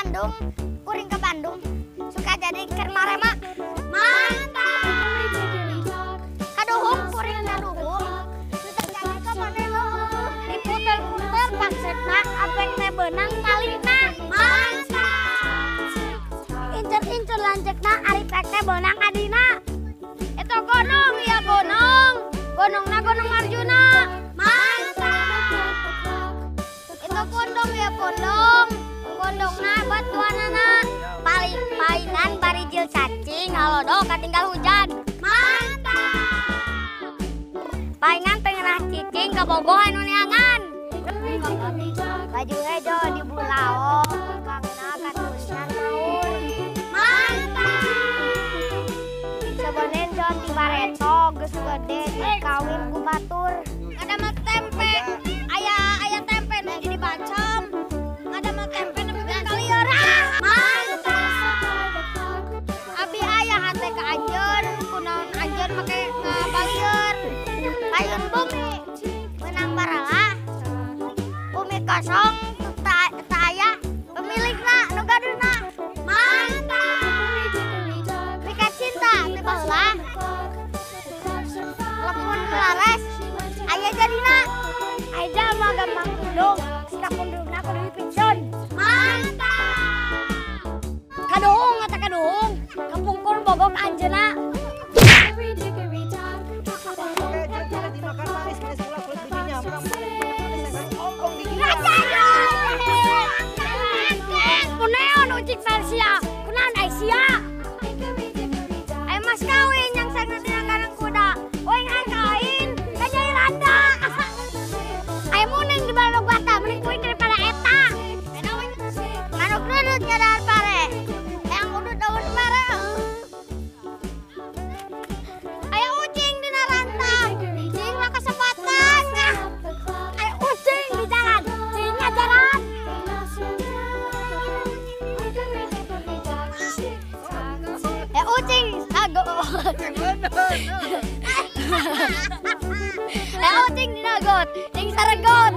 Bandung, kuring ke Bandung, suka jadi kermarema. Mantap. Kaduhung kuring kaduhung, suka jadi ke Bandung, diputer-puter maksudna abek teh beunang talina. Mantap. Incer-incer lanjekna ari pek teh beunang adina. Itu gunung ya gunung, gunungna Gunung Arjuna. Mantap. Itu pundung ya pundung, pundungna batuanana. Paling painan barijil cacing, halodo katinggal hujan. Mantap. Paingan pengenah cicing kabogoh anu neangan. Baju hejo di bulao, kangna katulisan naur. Mantap. Sebenen jon di bareto geus gede dikawin ku batur. Ada mah tempe, aya tempe nu jadi bacem. Ada mah tempe nu bikin kalieur. Mantap. Abi aya hate ka anjeun, kunaon anjeun make ngabalieur. Payun bumi menang baralah. Bumi kosong tak aya pemilikna nu gaduna. Mantap. Mika cinta teh baheula. Lepun laras aya jadina. Aja mah gampang pundung, sikap pundungna kudu dipingsun. Mantap. Kaduhung eta kaduhung, kapungkur bogok anjeuna. Kunaon ucik Persia, kunaon Asia. Ayo mas kawin yang saya ngerti nang kuda. Oing kain, kanyai randa. Ayo muning di balog bata, mending kuing daripada eta. Manuk nudut nyadar pare, yang udut daun pare. Ayo ucing di narantang, cing lah kesempatan. Ayo ucing di jalan, cing jalan. Ucing nagot. Ucing dinagot, cing saregot.